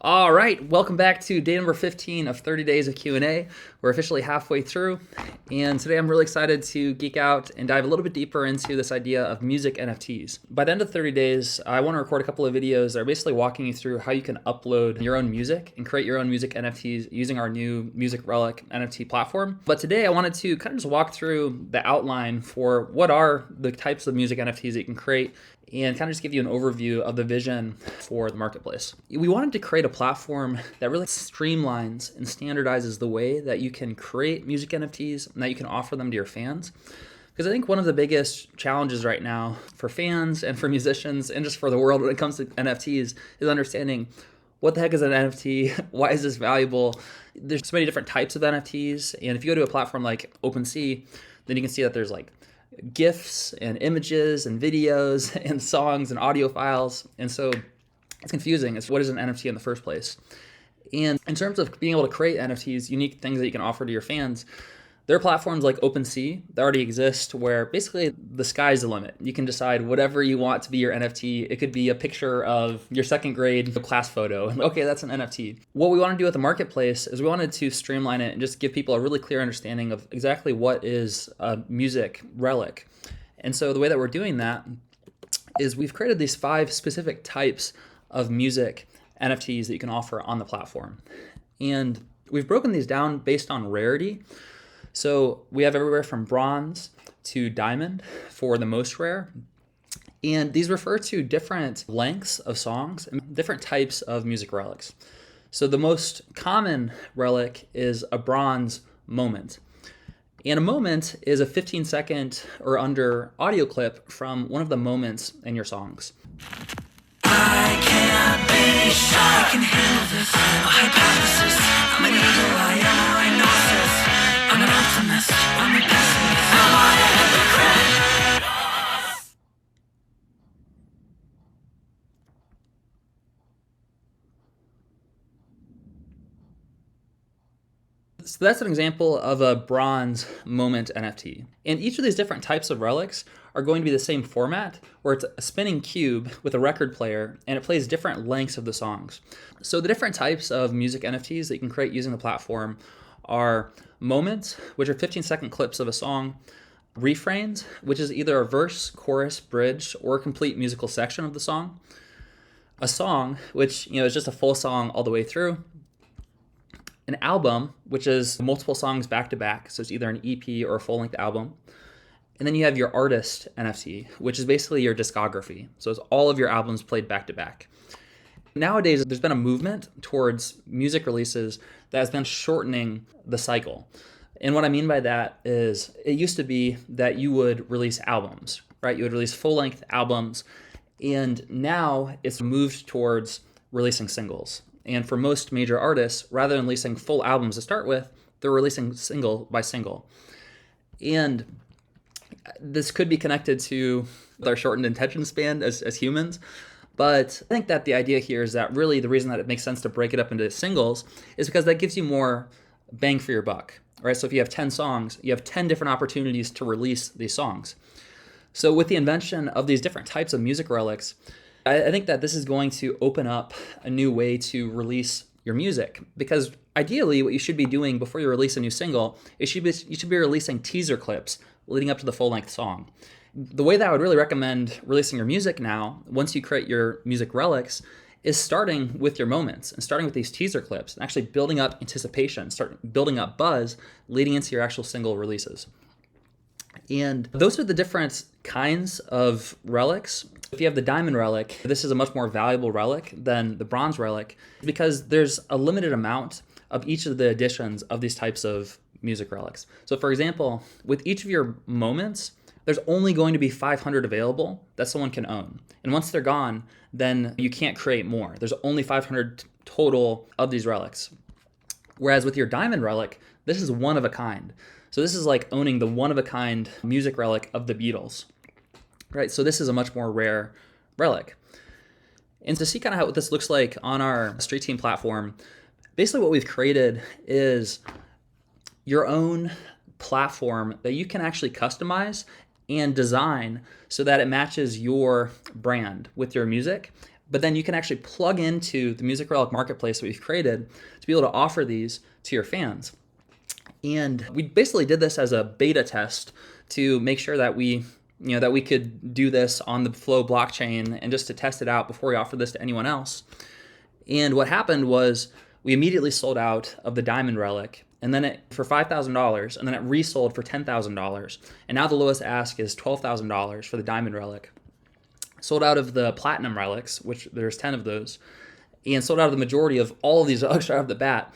All right, welcome back to day number 15 of 30 days of Q&A. We're officially halfway through, and today I'm really excited to geek out and dive a little bit deeper into this idea of music NFTs. By the end of 30 days, I want to record a couple of videos that are basically walking you through how you can upload your own music and create your own music NFTs using our new Music Relic NFT platform. But today I wanted to kind of just walk through the outline for what are the types of music NFTs that you can create and kind of just give you an overview of the vision for the marketplace. We wanted to create a platform that really streamlines and standardizes the way that you can create music NFTs and that you can offer them to your fans. Because I think one of the biggest challenges right now for fans and for musicians and just for the world when it comes to NFTs is understanding what the heck is an NFT? Why is this valuable? There's so many different types of NFTs. And if you go to a platform like OpenSea, then you can see that there's like GIFs and images and videos and songs and audio files. And so it's confusing. It's what is an NFT in the first place? And in terms of being able to create NFTs, unique things that you can offer to your fans, there are platforms like OpenSea that already exist where basically the sky's the limit. You can decide whatever you want to be your NFT. It could be a picture of your second grade class photo. Okay, that's an NFT. What we want to do with the marketplace is we wanted to streamline it and just give people a really clear understanding of exactly what is a music relic. And so the way that we're doing that is we've created these 5 specific types of music NFTs that you can offer on the platform. And we've broken these down based on rarity. So we have everywhere from bronze to diamond for the most rare. And these refer to different lengths of songs and different types of music relics. So the most common relic is a bronze moment. And a moment is a 15-second or under audio clip from one of the moments in your songs. I can't be shy, I can handle this. No hypothesis, I'm an eagle, I am a rhinoceros. I'm an optimist, I'm a pessimist. Am I a hypocrite? So that's an example of a bronze moment NFT. And each of these different types of relics are going to be the same format, where it's a spinning cube with a record player, and it plays different lengths of the songs. So the different types of music NFTs that you can create using the platform are moments, which are 15-second clips of a song, refrains, which is either a verse, chorus, bridge, or a complete musical section of the song, a song, which is just a full song all the way through, an album, which is multiple songs back to back, so it's either an EP or a full-length album. And then you have your artist NFT, which is basically your discography. So it's all of your albums played back to back. Nowadays, there's been a movement towards music releases that has been shortening the cycle. And what I mean by that is it used to be that you would release albums, right? You would release full-length albums. And now it's moved towards releasing singles. And for most major artists, rather than releasing full albums to start with, they're releasing single by single. And this could be connected to our shortened attention span as humans. But I think that the idea here is that really the reason that it makes sense to break it up into singles is because that gives you more bang for your buck, right? So if you have 10 songs, you have 10 different opportunities to release these songs. So with the invention of these different types of music relics, I think that this is going to open up a new way to release your music, because ideally what you should be doing before you release a new single is you should be releasing teaser clips leading up to the full-length song. The way that I would really recommend releasing your music now, once you create your music relics, is starting with your moments and starting with these teaser clips and actually building up anticipation, start building up buzz leading into your actual single releases. And those are the different kinds of relics. If you have the diamond relic, this is a much more valuable relic than the bronze relic because there's a limited amount of each of the editions of these types of music relics. So for example, with each of your moments, there's only going to be 500 available that someone can own. And once they're gone, then you can't create more. There's only 500 total of these relics. Whereas with your diamond relic, this is one of a kind. So this is like owning the one-of-a-kind music relic of the Beatles, right? So this is a much more rare relic. And to see kind of how what this looks like on our Street Team platform, basically what we've created is your own platform that you can actually customize and design so that it matches your brand with your music. But then you can actually plug into the Music Relic marketplace that we've created to be able to offer these to your fans. And we basically did this as a beta test to make sure that we could do this on the Flow blockchain and just to test it out before we offer this to anyone else. And what happened was we immediately sold out of the Diamond Relic, and then for $5,000, and then it resold for $10,000. And now the lowest ask is $12,000 for the Diamond Relic. Sold out of the Platinum Relics, which there's 10 of those, and sold out of the majority of all of these Relics right off the bat.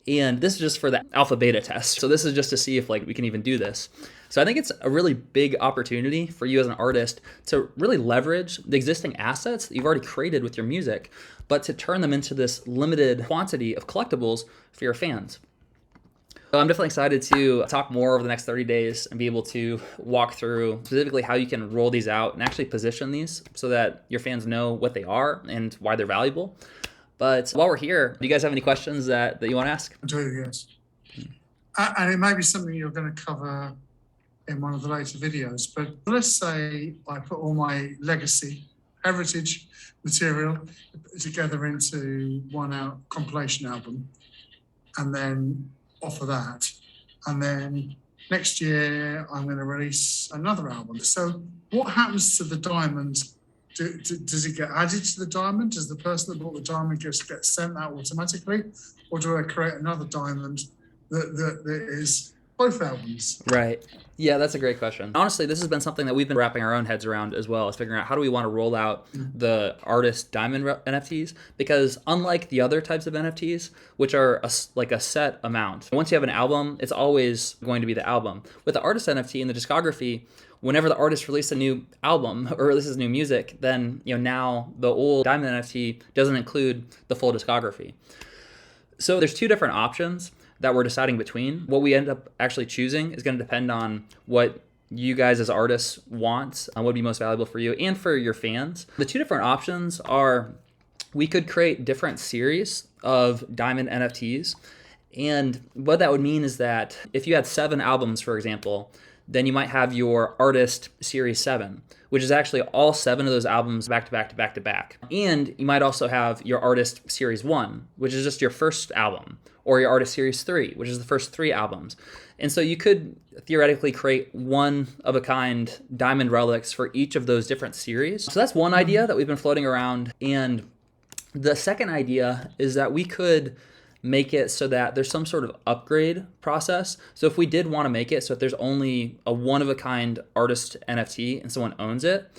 And this is just for the alpha beta test. So this is just to see if we can even do this. So I think it's a really big opportunity for you as an artist to really leverage the existing assets that you've already created with your music, but to turn them into this limited quantity of collectibles for your fans. So I'm definitely excited to talk more over the next 30 days and be able to walk through specifically how you can roll these out and actually position these so that your fans know what they are and why they're valuable. But while we're here, do you guys have any questions that you want to ask? I do, yes. And it may be something you're going to cover in one of the later videos, but let's say I put all my legacy heritage material together into one compilation album and then offer that. And then next year I'm going to release another album. So what happens to the diamond? Does it get added to the diamond? Does the person that bought the diamond just get sent that automatically? Or do I create another diamond that is both albums? Right. Yeah, that's a great question. Honestly, this has been something that we've been wrapping our own heads around as well, is figuring out how do we want to roll out the artist diamond NFTs, because unlike the other types of NFTs, which are a set amount, once you have an album, it's always going to be the album. With the artist NFT and the discography, whenever the artist releases a new album or releases new music, then now the old diamond NFT doesn't include the full discography. So there's two different options that we're deciding between. What we end up actually choosing is going to depend on what you guys as artists want, what would be most valuable for you and for your fans. The two different options are we could create different series of diamond NFTs. And what that would mean is that if you had 7 albums, for example, then you might have your artist series 7, which is actually all 7 of those albums back to back to back to back. And you might also have your artist series 1, which is just your first album, or your artist series 3, which is the first 3 albums. And so you could theoretically create one-of-a-kind diamond relics for each of those different series. So that's one idea that we've been floating around. And the second idea is that we could make it so that there's some sort of upgrade process. So if we did want to make it so that there's only a one-of-a-kind artist NFT and someone owns it,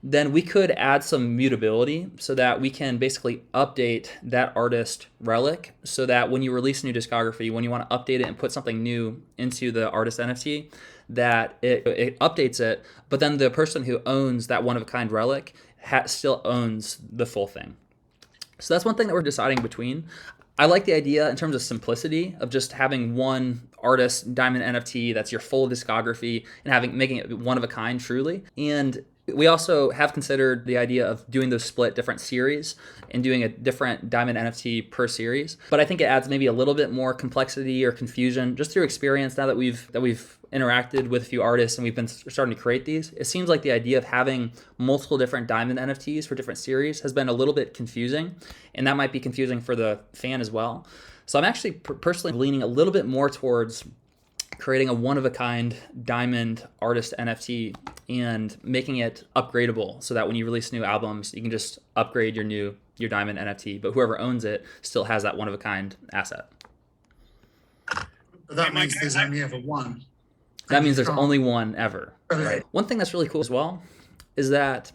then we could add some mutability so that we can basically update that artist relic so that when you release a new discography, when you want to update it and put something new into the artist NFT, that it updates it, but then the person who owns that one-of-a-kind relic still owns the full thing. So that's one thing that we're deciding between. I like the idea in terms of simplicity of just having one artist diamond NFT that's your full discography and making it one of a kind truly. And we also have considered the idea of doing those split different series and doing a different diamond NFT per series. But I think it adds maybe a little bit more complexity or confusion just through experience now that we've interacted with a few artists and we've been starting to create these. It seems like the idea of having multiple different diamond NFTs for different series has been a little bit confusing, and that might be confusing for the fan as well. So I'm actually personally leaning a little bit more towards creating a one-of-a-kind diamond artist NFT and making it upgradable so that when you release new albums, you can just upgrade your diamond NFT, but whoever owns it still has that one-of-a-kind asset. But that means there's only ever one. That means there's only one ever. Right. One thing that's really cool as well is that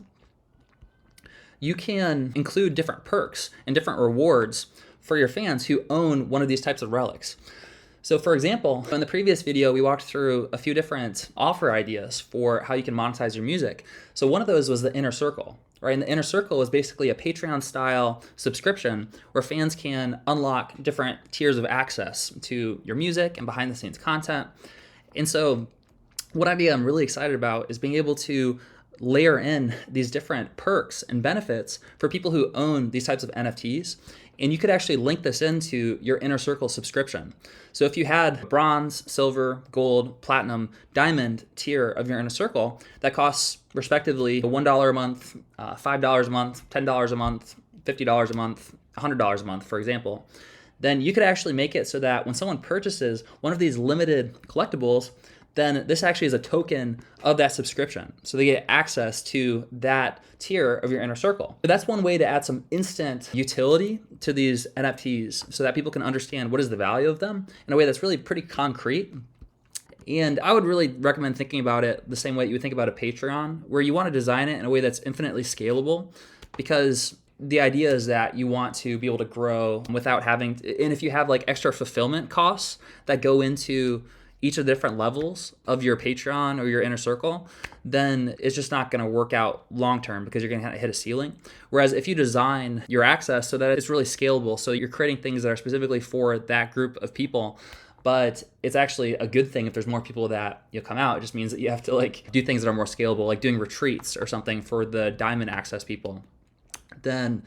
you can include different perks and different rewards for your fans who own one of these types of relics. So for example, in the previous video, we walked through a few different offer ideas for how you can monetize your music. So one of those was the Inner Circle, right? And the Inner Circle is basically a Patreon style subscription where fans can unlock different tiers of access to your music and behind the scenes content. And so what idea I'm really excited about is being able to layer in these different perks and benefits for people who own these types of NFTs. And you could actually link this into your Inner Circle subscription. So if you had bronze, silver, gold, platinum, diamond tier of your Inner Circle, that costs respectively $1 a month, $5 a month, $10 a month, $50 a month, $100 a month, for example, then you could actually make it so that when someone purchases one of these limited collectibles, then this actually is a token of that subscription. So they get access to that tier of your inner circle. But that's one way to add some instant utility to these NFTs so that people can understand what is the value of them in a way that's really pretty concrete. And I would really recommend thinking about it the same way you would think about a Patreon, where you want to design it in a way that's infinitely scalable, because the idea is that you want to be able to grow without having to, and if you have like extra fulfillment costs that go into each of the different levels of your Patreon or your inner circle, then it's just not going to work out long term because you're going to hit a ceiling. Whereas if you design your access so that it's really scalable, so you're creating things that are specifically for that group of people, but it's actually a good thing if there's more people that come out. It just means that you have to like do things that are more scalable, like doing retreats or something for the diamond access people. Then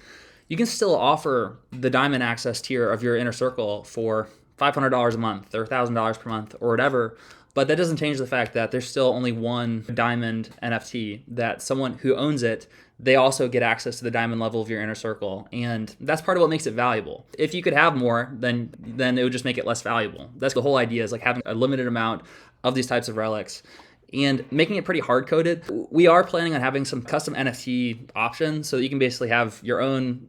you can still offer the diamond access tier of your inner circle for $500 a month or $1,000 per month or whatever, but that doesn't change the fact that there's still only one diamond NFT, that someone who owns it, they also get access to the diamond level of your inner circle, and that's part of what makes it valuable. If you could have more, then it would just make it less valuable. That's the whole idea, is like having a limited amount of these types of relics and making it pretty hard-coded. We are planning on having some custom NFT options so that you can basically have your own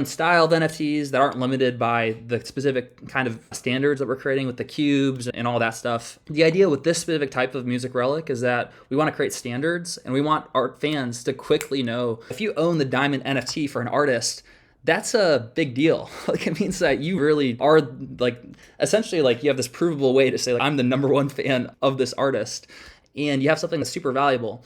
style of NFTs that aren't limited by the specific kind of standards that we're creating with the cubes and all that stuff. The idea with this specific type of music relic is that we want to create standards, and we want our fans to quickly know if you own the diamond NFT for an artist, that's a big deal. Like, it means that you really are like, essentially like you have this provable way to say like, I'm the number one fan of this artist, and you have something that's super valuable.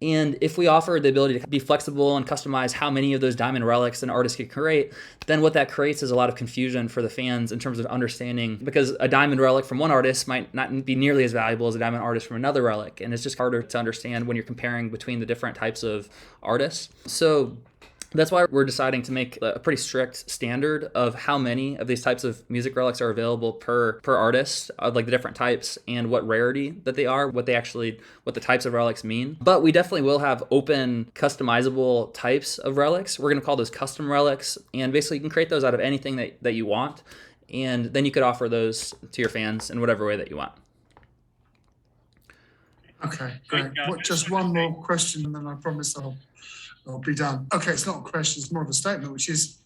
And if we offer the ability to be flexible and customize how many of those diamond relics an artist could create, then what that creates is a lot of confusion for the fans in terms of understanding, because a diamond relic from one artist might not be nearly as valuable as a diamond artist from another relic. And it's just harder to understand when you're comparing between the different types of artists. So that's why we're deciding to make a pretty strict standard of how many of these types of music relics are available per artist, like the different types and what rarity that they are, what the types of relics mean. But we definitely will have open, customizable types of relics. We're going to call those custom relics, and basically you can create those out of anything that you want, and then you could offer those to your fans in whatever way that you want. Okay, great. Just one more question, and then I promise I'll be done. Okay, it's not a question, it's more of a statement, which is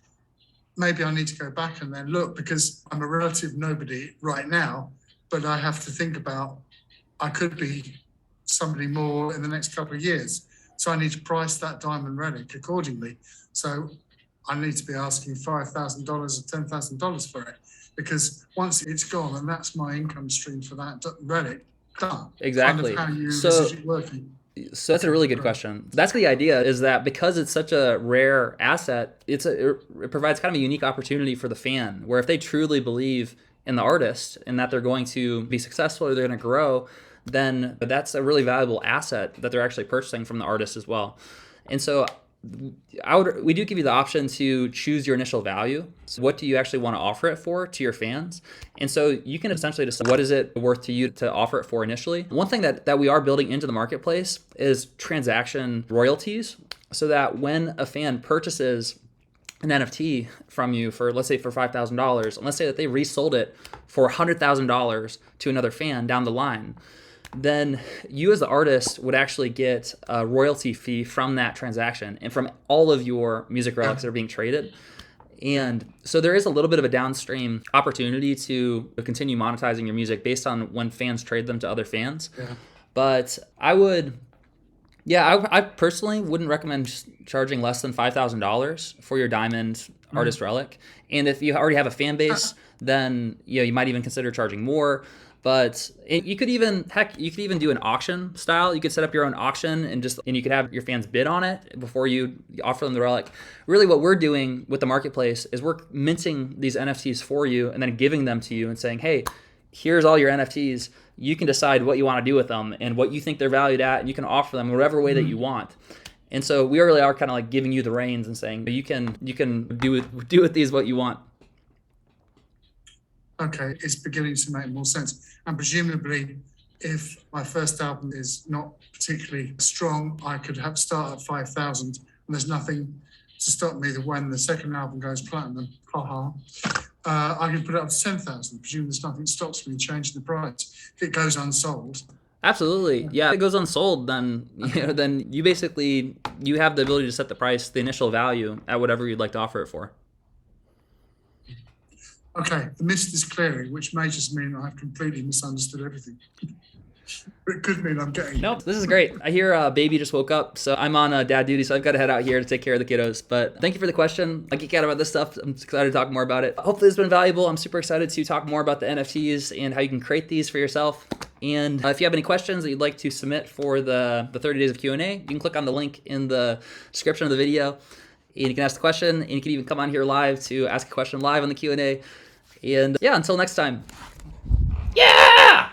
maybe I need to go back and then look, because I'm a relative nobody right now, but I have to think about I could be somebody more in the next couple of years. So I need to price that diamond relic accordingly. So I need to be asking $5,000 or $10,000 for it, because once it's gone, and that's my income stream for that relic, done. Exactly. Kind of how you envisage it working. So that's a really good question. That's the idea, is that because it's such a rare asset, it provides kind of a unique opportunity for the fan, where if they truly believe in the artist and that they're going to be successful or they're going to grow, then that's a really valuable asset that they're actually purchasing from the artist as well. And so we do give you the option to choose your initial value. So what do you actually want to offer it for to your fans? And so you can essentially decide what is it worth to you to offer it for initially. One thing that we are building into the marketplace is transaction royalties, so that when a fan purchases an NFT from you for, let's say, for $5,000, and let's say that they resold it for $100,000 to another fan down the line, then you as the artist would actually get a royalty fee from that transaction and from all of your music relics that are being traded. And so there is a little bit of a downstream opportunity to continue monetizing your music based on when fans trade them to other fans. Yeah. But I personally wouldn't recommend charging less than $5,000 for your diamond artist relic. And if you already have a fan base, then you might even consider charging more. But you could even do an auction style. You could set up your own auction and you could have your fans bid on it before you offer them the relic. Really, what we're doing with the marketplace is we're minting these NFTs for you and then giving them to you and saying, hey, here's all your NFTs. You can decide what you want to do with them and what you think they're valued at, and you can offer them whatever way that you want. And so we really are kind of like giving you the reins and saying, you can do with these what you want. Okay, it's beginning to make more sense. And presumably, if my first album is not particularly strong, I could start at 5,000, and there's nothing to stop me that when the second album goes platinum, I can put it up to 10,000. Presume there's nothing that stops me changing the price. If it goes unsold, Absolutely. Yeah, if it goes unsold, then then you basically you have the ability to set the price, the initial value at whatever you'd like to offer it for. okay, the mist is clearing, which may just mean I've completely misunderstood everything. But it could mean I'm getting... Nope, this is great. I hear baby just woke up, so I'm on dad duty, so I've got to head out here to take care of the kiddos. But thank you for the question. I geek out about this stuff. I'm excited to talk more about it. Hopefully it's been valuable. I'm super excited to talk more about the NFTs and how you can create these for yourself. And if you have any questions that you'd like to submit for the 30 days of Q&A, you can click on the link in the description of the video, and you can ask the question, and you can even come on here live to ask a question live on the Q&A. And yeah, until next time. Yeah!